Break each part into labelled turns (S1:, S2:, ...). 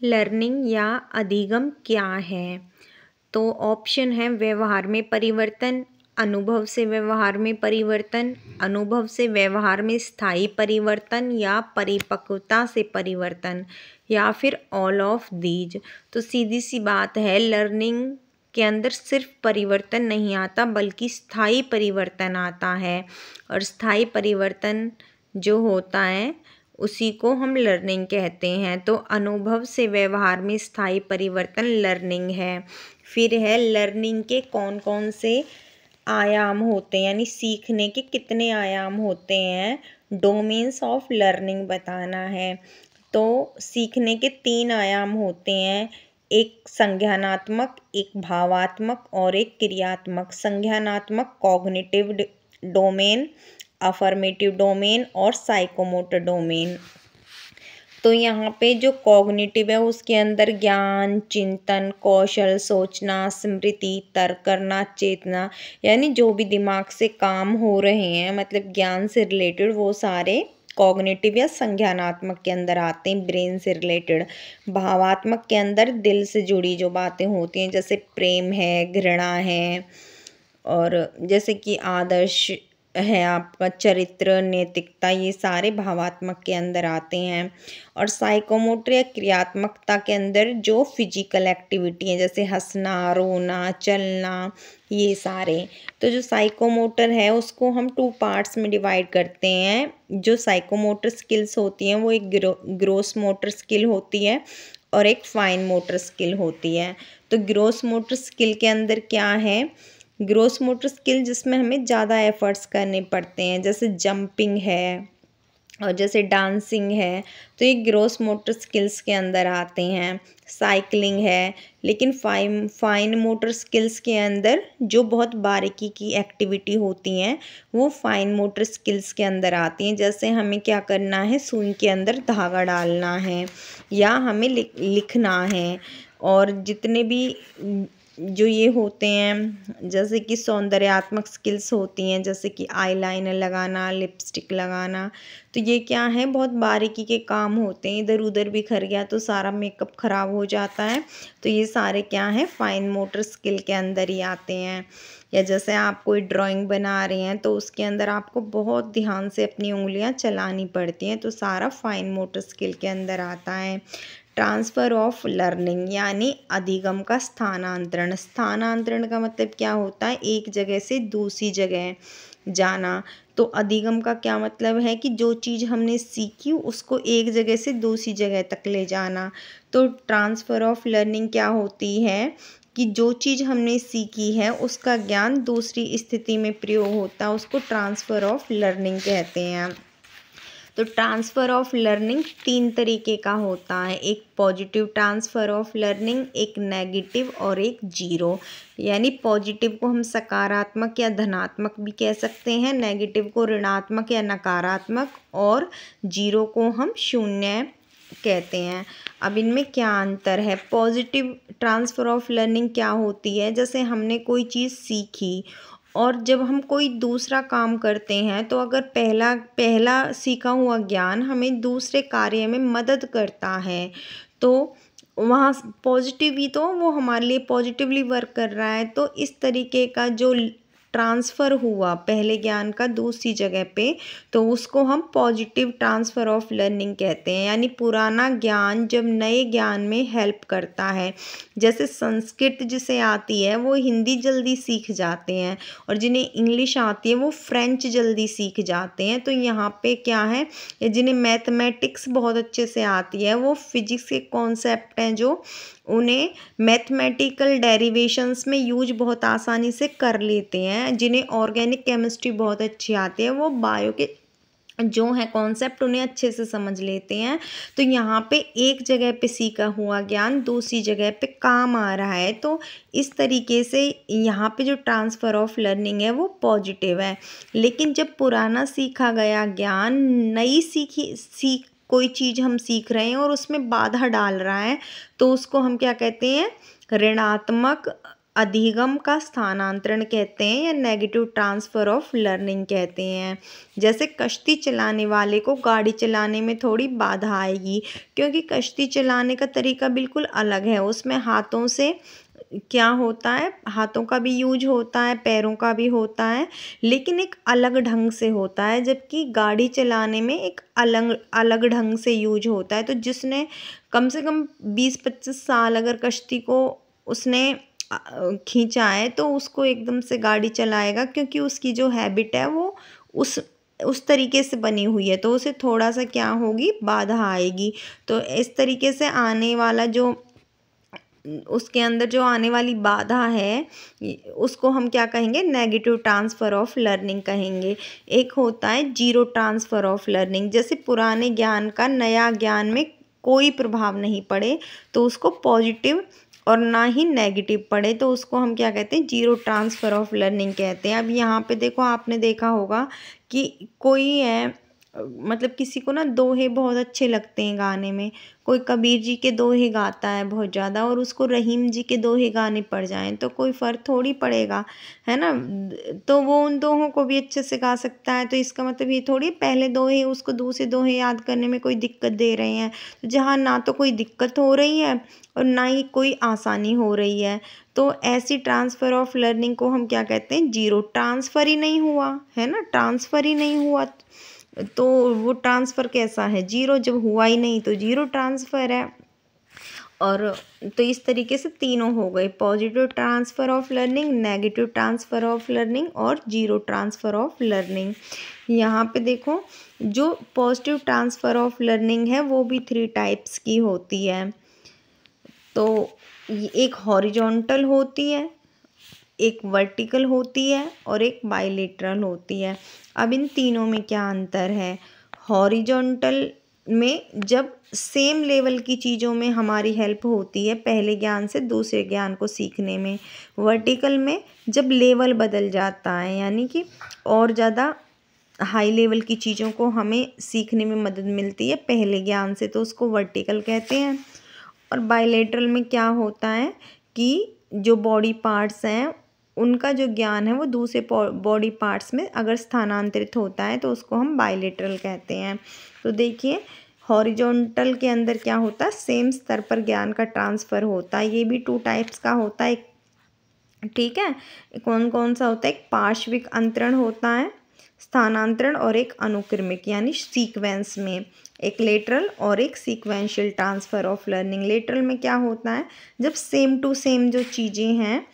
S1: Learning या अधिगम क्या है? तो ऑप्शन है व्यवहार में परिवर्तन, अनुभव से व्यवहार में परिवर्तन, अनुभव से व्यवहार में स्थायी परिवर्तन या परिपक्वता से परिवर्तन या फिर ऑल ऑफ दीज। तो सीधी सी बात है, लर्निंग के अंदर सिर्फ परिवर्तन नहीं आता बल्कि स्थायी परिवर्तन आता है, और स्थायी परिवर्तन जो होता है उसी को हम लर्निंग कहते हैं। तो अनुभव से व्यवहार में स्थायी परिवर्तन लर्निंग है। फिर है लर्निंग के कौन कौन से आयाम होते हैं, यानी सीखने के कितने आयाम होते हैं, डोमेन्स ऑफ लर्निंग बताना है। तो सीखने के 3 आयाम होते हैं, एक संज्ञानात्मक, एक भावात्मक और एक क्रियात्मक। संज्ञानात्मक कॉग्निटिव डोमेन, अफर्मेटिव डोमेन और साइकोमोटर डोमेन। तो यहाँ पे जो कॉग्निटिव है उसके अंदर ज्ञान, चिंतन, कौशल, सोचना, स्मृति, तर्क करना, चेतना, यानी जो भी दिमाग से काम हो रहे हैं, मतलब ज्ञान से रिलेटेड, वो सारे कॉग्निटिव या संज्ञानात्मक के अंदर आते हैं, ब्रेन से रिलेटेड। भावात्मक के अंदर दिल से जुड़ी जो बातें होती हैं, जैसे प्रेम है, घृणा है, और जैसे कि आदर्श है, आपका चरित्र, नैतिकता, ये सारे भावात्मक के अंदर आते हैं। और साइकोमोटर या क्रियात्मकता के अंदर जो फिजिकल एक्टिविटी है, जैसे हंसना, रोना, चलना, ये सारे। तो जो साइकोमोटर है उसको हम 2 पार्ट्स में डिवाइड करते हैं। जो साइकोमोटर स्किल्स होती हैं वो एक ग्रोस मोटर स्किल होती है और एक फाइन मोटर स्किल होती है। तो ग्रोस मोटर स्किल के अंदर क्या है, ग्रोस मोटर स्किल जिसमें हमें ज़्यादा एफर्ट्स करने पड़ते हैं, जैसे जंपिंग है और जैसे डांसिंग है, तो ये ग्रोस मोटर स्किल्स के अंदर आते हैं। साइकिलिंग है, लेकिन फाइन मोटर स्किल्स के अंदर जो बहुत बारीकी की एक्टिविटी होती हैं वो फाइन मोटर स्किल्स के अंदर आती हैं। जैसे हमें क्या करना है, सुई के अंदर धागा डालना है या हमें लिखना है, और जितने भी जो ये होते हैं, जैसे कि सौंदर्यात्मक स्किल्स होती हैं, जैसे कि आईलाइनर लगाना, लिपस्टिक लगाना, तो ये क्या है, बहुत बारीकी के काम होते हैं। इधर उधर बिखर गया तो सारा मेकअप ख़राब हो जाता है। तो ये सारे क्या हैं, फाइन मोटर स्किल के अंदर ही आते हैं। या जैसे आप कोई ड्राइंग बना रहे हैं तो उसके अंदर आपको बहुत ध्यान से अपनी उंगलियां चलानी पड़ती हैं, तो सारा फाइन मोटर स्किल के अंदर आता है। ट्रांसफ़र ऑफ लर्निंग यानी अधिगम का स्थानांतरण। स्थानांतरण का मतलब क्या होता है, एक जगह से दूसरी जगह जाना। तो अधिगम का क्या मतलब है कि जो चीज़ हमने सीखी उसको एक जगह से दूसरी जगह तक ले जाना। तो ट्रांसफ़र ऑफ लर्निंग क्या होती है कि जो चीज़ हमने सीखी है उसका ज्ञान दूसरी स्थिति में प्रयोग होता है, उसको ट्रांसफ़र ऑफ लर्निंग कहते हैं। तो ट्रांसफ़र ऑफ लर्निंग 3 तरीके का होता है, एक पॉजिटिव ट्रांसफ़र ऑफ लर्निंग, एक नेगेटिव और एक जीरो। यानी पॉजिटिव को हम सकारात्मक या धनात्मक भी कह सकते हैं, नेगेटिव को ऋणात्मक या नकारात्मक, और जीरो को हम शून्य कहते हैं। अब इनमें क्या अंतर है, पॉजिटिव ट्रांसफ़र ऑफ लर्निंग क्या होती है, जैसे हमने कोई चीज़ सीखी और जब हम कोई दूसरा काम करते हैं तो अगर पहला सीखा हुआ ज्ञान हमें दूसरे कार्य में मदद करता है, तो वहाँ पॉजिटिव ही तो वो हमारे लिए पॉजिटिवली वर्क कर रहा है। तो इस तरीके का जो ट्रांसफ़र हुआ पहले ज्ञान का दूसरी जगह पे, तो उसको हम पॉजिटिव ट्रांसफ़र ऑफ लर्निंग कहते हैं। यानी पुराना ज्ञान जब नए ज्ञान में हेल्प करता है, जैसे संस्कृत जिसे आती है वो हिंदी जल्दी सीख जाते हैं, और जिन्हें इंग्लिश आती है वो फ्रेंच जल्दी सीख जाते हैं। तो यहाँ पे क्या है, जिन्हें मैथमेटिक्स बहुत अच्छे से आती है वो फिजिक्स के कॉन्सेप्ट हैं जो उन्हें मैथमेटिकल डेरिवेशंस में यूज बहुत आसानी से कर लेते हैं। जिन्हें ऑर्गेनिक केमिस्ट्री बहुत अच्छी आती है वो बायो के जो है कॉन्सेप्ट उन्हें अच्छे से समझ लेते हैं। तो यहाँ पे एक जगह पे सीखा हुआ ज्ञान दूसरी जगह पे काम आ रहा है। तो इस तरीके से यहाँ पे जो ट्रांसफ़र ऑफ लर्निंग है वो पॉजिटिव है। लेकिन जब पुराना सीखा गया ज्ञान नई कोई चीज़ हम सीख रहे हैं और उसमें बाधा डाल रहा है, तो उसको हम क्या कहते हैं, ऋणात्मक अधिगम का स्थानांतरण कहते हैं या नेगेटिव ट्रांसफ़र ऑफ लर्निंग कहते हैं। जैसे कश्ती चलाने वाले को गाड़ी चलाने में थोड़ी बाधा आएगी, क्योंकि कश्ती चलाने का तरीका बिल्कुल अलग है। उसमें हाथों से क्या होता है, हाथों का भी यूज होता है, पैरों का भी होता है, लेकिन एक अलग ढंग से होता है, जबकि गाड़ी चलाने में एक अलग अलग ढंग से यूज होता है। तो जिसने कम से कम 20-25 साल अगर कश्ती को उसने खींचा है, तो उसको एकदम से गाड़ी चलाएगा, क्योंकि उसकी जो हैबिट है वो उस तरीके से बनी हुई है, तो उसे थोड़ा सा क्या होगी, बाधा आएगी। तो इस तरीके से आने वाला जो उसके अंदर जो आने वाली बाधा है, उसको हम क्या कहेंगे, नेगेटिव ट्रांसफ़र ऑफ लर्निंग कहेंगे। एक होता है जीरो ट्रांसफ़र ऑफ लर्निंग, जैसे पुराने ज्ञान का नया ज्ञान में कोई प्रभाव नहीं पड़े, तो उसको पॉजिटिव और ना ही नेगेटिव पड़े, तो उसको हम क्या कहते हैं, जीरो ट्रांसफ़र ऑफ लर्निंग कहते हैं। अब यहाँ पे देखो, आपने देखा होगा कि कोई है, मतलब किसी को ना दोहे बहुत अच्छे लगते हैं गाने में। कोई कबीर जी के दोहे गाता है बहुत ज़्यादा, और उसको रहीम जी के दोहे गाने पड़ जाएं तो कोई फ़र्क थोड़ी पड़ेगा, है ना। तो वो उन दोहों को भी अच्छे से गा सकता है। तो इसका मतलब ये थोड़ी पहले दोहे उसको दूसरे दोहे याद करने में कोई दिक्कत दे रहे हैं। तो जहाँ ना तो कोई दिक्कत हो रही है और ना ही कोई आसानी हो रही है, तो ऐसी ट्रांसफ़र ऑफ लर्निंग को हम क्या कहते हैं, जीरो। ट्रांसफ़र ही नहीं हुआ है ना, ट्रांसफ़र ही नहीं हुआ, तो वो ट्रांसफ़र कैसा है, जीरो। जब हुआ ही नहीं तो जीरो ट्रांसफ़र है। और तो इस तरीके से तीनों हो गए, positive transfer of learning, negative transfer of learning और जीरो ट्रांसफ़र ऑफ लर्निंग। यहाँ पे देखो, जो पॉजिटिव ट्रांसफ़र ऑफ लर्निंग है वो भी 3 टाइप्स की होती है। तो एक हॉरिजॉन्टल होती है, एक वर्टिकल होती है और एक बाइलेटरल होती है। अब इन तीनों में क्या अंतर है? हॉरिजॉन्टल में जब सेम लेवल की चीज़ों में हमारी हेल्प होती है पहले ज्ञान से दूसरे ज्ञान को सीखने में। वर्टिकल में जब लेवल बदल जाता है, यानी कि और ज़्यादा हाई लेवल की चीज़ों को हमें सीखने में मदद मिलती है पहले ज्ञान से, तो उसको वर्टिकल कहते हैं। और बाइलेटरल में क्या होता है कि जो बॉडी पार्ट्स हैं उनका जो ज्ञान है वो दूसरे बॉडी पार्ट्स में अगर स्थानांतरित होता है तो उसको हम बाइलेटरल कहते हैं। तो देखिए, हॉरिजॉन्टल के अंदर क्या होता है, सेम स्तर पर ज्ञान का ट्रांसफ़र होता है। ये भी 2 टाइप्स का होता है, ठीक है। कौन कौन सा होता है, एक पार्श्विक अंतरण होता है, स्थानांतरण, और एक अनुक्रमिक यानी सीक्वेंस में, एक लेटरल और एक sequential transfer of learning. Lateral में क्या होता है, जब सेम टू सेम जो चीज़ें हैं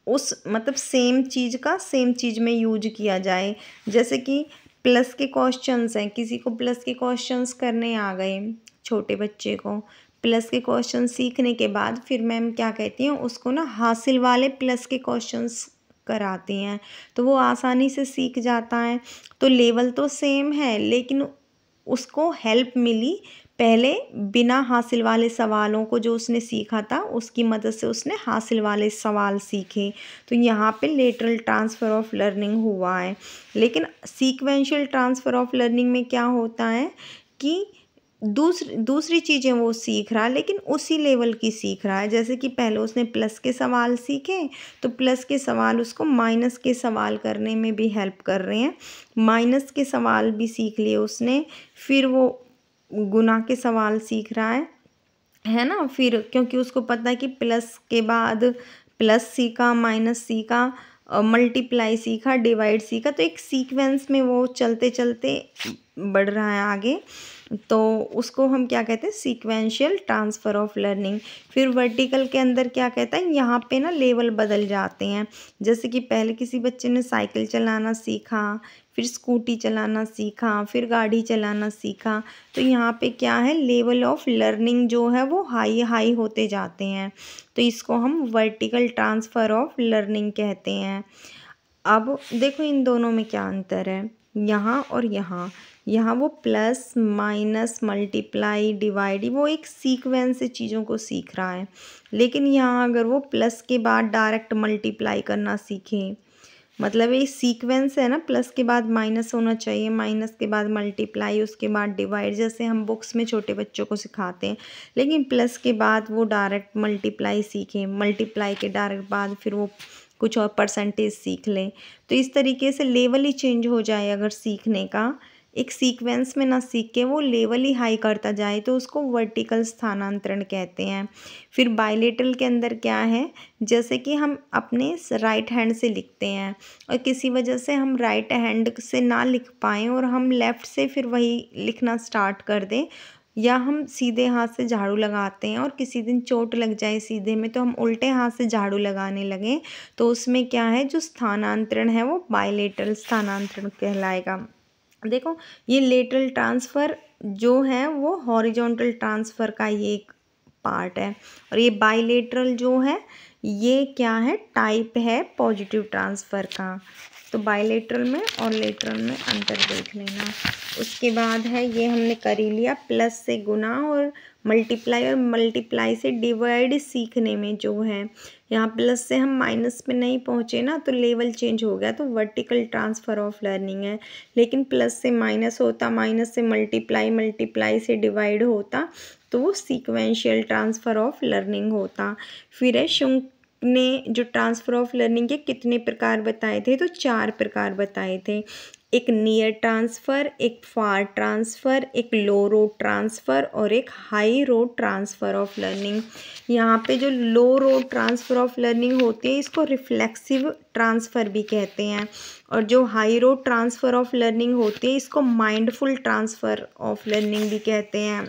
S1: उस मतलब सेम चीज़ का सेम चीज़ में यूज किया जाए। जैसे कि प्लस के क्वेश्चंस हैं, किसी को प्लस के क्वेश्चंस करने आ गए, छोटे बच्चे को प्लस के क्वेश्चन सीखने के बाद फिर मैम क्या कहती हैं, उसको ना हासिल वाले प्लस के क्वेश्चंस कराती हैं, तो वो आसानी से सीख जाता है। तो लेवल तो सेम है, लेकिन उसको हेल्प मिली पहले बिना हासिल वाले सवालों को, जो उसने सीखा था उसकी मदद से उसने हासिल वाले सवाल सीखे। तो यहाँ पे लेटरल ट्रांसफ़र ऑफ लर्निंग हुआ है। लेकिन सीक्वेंशियल ट्रांसफ़र ऑफ लर्निंग में क्या होता है कि दूसरी चीज़ें वो सीख रहा है, लेकिन उसी लेवल की सीख रहा है। जैसे कि पहले उसने प्लस के सवाल सीखे, तो प्लस के सवाल उसको माइनस के सवाल करने में भी हेल्प कर रहे हैं। माइनस के सवाल भी सीख लिए उसने, फिर वो गुना के सवाल सीख रहा है ना। फिर क्योंकि उसको पता है कि प्लस के बाद प्लस सीखा, माइनस सीखा, मल्टीप्लाई सीखा, डिवाइड सीखा, तो एक सीक्वेंस में वो चलते चलते बढ़ रहा है आगे। तो उसको हम क्या कहते हैं, सीक्वेंशियल ट्रांसफ़र ऑफ लर्निंग। फिर वर्टिकल के अंदर क्या कहता है, यहाँ पे ना लेवल बदल जाते हैं। जैसे कि पहले किसी बच्चे ने साइकिल चलाना सीखा, फिर स्कूटी चलाना सीखा, फिर गाड़ी चलाना सीखा, तो यहाँ पे क्या है, लेवल ऑफ लर्निंग जो है वो हाई हाई होते जाते हैं, तो इसको हम वर्टिकल ट्रांसफ़र ऑफ लर्निंग कहते हैं। अब देखो इन दोनों में क्या अंतर है, यहाँ और यहाँ वो प्लस माइनस मल्टीप्लाई डिवाइड वो एक सीक्वेंस से चीज़ों को सीख रहा है। लेकिन यहाँ अगर वो प्लस के बाद डायरेक्ट मल्टीप्लाई करना सीखे, मतलब ये सीक्वेंस है ना, प्लस के बाद माइनस होना चाहिए, माइनस के बाद मल्टीप्लाई, उसके बाद डिवाइड, जैसे हम बुक्स में छोटे बच्चों को सिखाते हैं। लेकिन प्लस के बाद वो डायरेक्ट मल्टीप्लाई सीखें, मल्टीप्लाई के डायरेक्ट बाद फिर वो कुछ और परसेंटेज सीख लें। तो इस तरीके से लेवल ही चेंज हो जाए अगर सीखने का, एक सीक्वेंस में ना सीख के वो लेवल ही हाई करता जाए तो उसको वर्टिकल स्थानांतरण कहते हैं। फिर बायलेटरल के अंदर क्या है, जैसे कि हम अपने राइट हैंड से लिखते हैं और किसी वजह से हम राइट हैंड से ना लिख पाएँ और हम लेफ़्ट से फिर वही लिखना स्टार्ट कर दें, या हम सीधे हाथ से झाड़ू लगाते हैं और किसी दिन चोट लग जाए सीधे में तो हम उल्टे हाथ से झाड़ू लगाने लगें, तो उसमें क्या है, जो स्थानांतरण है वो बायलेटरल स्थानांतरण कहलाएगा। देखो ये लेटरल ट्रांसफ़र जो है वो हॉरिजॉन्टल ट्रांसफ़र का ये एक पार्ट है, और ये बायलेटरल जो है ये क्या है, टाइप है पॉजिटिव ट्रांसफ़र का। तो बायलेटरल में और लेटरल में अंतर देख लेना। उसके बाद है ये हमने कर ही लिया, प्लस से गुना और मल्टीप्लाई से डिवाइड सीखने में जो है, यहाँ प्लस से हम माइनस में नहीं पहुँचे ना तो लेवल चेंज हो गया, तो वर्टिकल ट्रांसफ़र ऑफ लर्निंग है। लेकिन प्लस से माइनस होता, माइनस से मल्टीप्लाई से डिवाइड होता, तो वो सीक्वेंशियल ट्रांसफ़र ऑफ लर्निंग होता। फिर है शुंक ने जो ट्रांसफ़र ऑफ लर्निंग के कितने प्रकार बताए थे, तो 4 प्रकार बताए थे। एक नियर ट्रांसफ़र, एक फार ट्रांसफ़र, एक लो रोड ट्रांसफ़र और एक high road transfer of learning. यहाँ पे जो लो रोड ट्रांसफ़र ऑफ लर्निंग होती है इसको रिफ्लेक्सिव ट्रांसफ़र भी कहते हैं, और जो high road transfer of learning होती है इसको माइंडफुल ट्रांसफ़र ऑफ लर्निंग भी कहते हैं।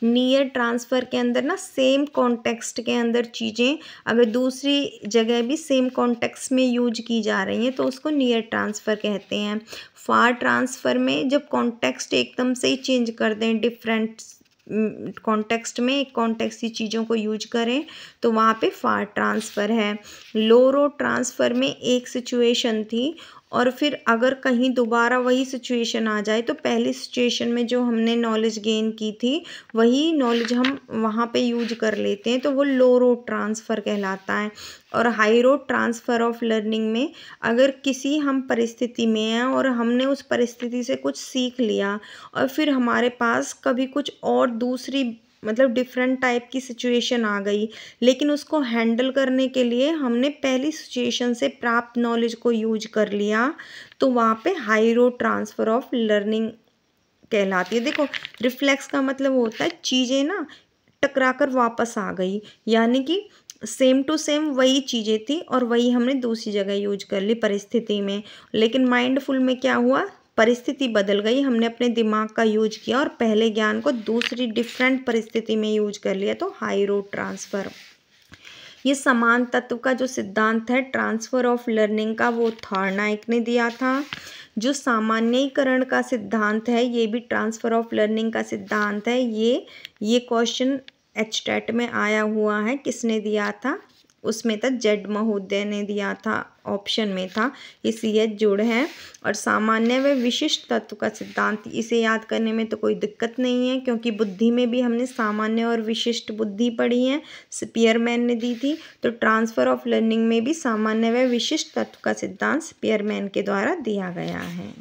S1: नियर ट्रांसफ़र के अंदर ना सेम कॉन्टेक्स्ट के अंदर चीज़ें अगर दूसरी जगह भी सेम कॉन्टेक्स्ट में यूज की जा रही हैं तो उसको नियर ट्रांसफ़र कहते हैं। फार ट्रांसफ़र में जब कॉन्टेक्स्ट एकदम से ही चेंज कर दें, डिफरेंट कॉन्टेक्स्ट में एक कॉन्टेक्स्ट की चीज़ों को यूज करें तो वहाँ पे फार ट्रांसफ़र है। लो रोड ट्रांसफ़र में एक सिचुएशन थी और फिर अगर कहीं दोबारा वही सिचुएशन आ जाए तो पहली सिचुएशन में जो हमने नॉलेज गेन की थी वही नॉलेज हम वहाँ पे यूज कर लेते हैं, तो वो लो रोड ट्रांसफ़र कहलाता है। और high road transfer of learning में अगर किसी हम परिस्थिति में हैं और हमने उस परिस्थिति से कुछ सीख लिया और फिर हमारे पास कभी कुछ और दूसरी मतलब डिफरेंट टाइप की सिचुएशन आ गई, लेकिन उसको हैंडल करने के लिए हमने पहली सिचुएशन से प्राप्त नॉलेज को यूज कर लिया, तो वहाँ पे high road transfer of learning कहलाती है। देखो रिफ्लेक्स का मतलब होता है चीज़ें ना टकरा कर वापस आ गई, यानी कि सेम टू सेम वही चीज़ें थी और वही हमने दूसरी जगह यूज कर ली परिस्थिति में। लेकिन माइंडफुल में क्या हुआ, परिस्थिति बदल गई, हमने अपने दिमाग का यूज किया और पहले ज्ञान को दूसरी डिफरेंट परिस्थिति में यूज कर लिया, तो हाई रोड ट्रांसफ़र। ये समान तत्व का जो सिद्धांत है ट्रांसफ़र ऑफ लर्निंग का वो थॉर्नाइक ने दिया था। जो सामान्यीकरण का सिद्धांत है ये भी ट्रांसफ़र ऑफ लर्निंग का सिद्धांत है। ये क्वेश्चन एचटेट में आया हुआ है, किसने दिया था, उसमें था जेड महोदय ने दिया था, ऑप्शन में था, ये जुड़ है। और सामान्य व विशिष्ट तत्व का सिद्धांत, इसे याद करने में तो कोई दिक्कत नहीं है क्योंकि बुद्धि में भी हमने सामान्य और विशिष्ट बुद्धि पढ़ी है, स्पीयरमैन ने दी थी। तो ट्रांसफ़र ऑफ लर्निंग में भी सामान्य व विशिष्ट तत्व का सिद्धांत स्पीयरमैन के द्वारा दिया गया है।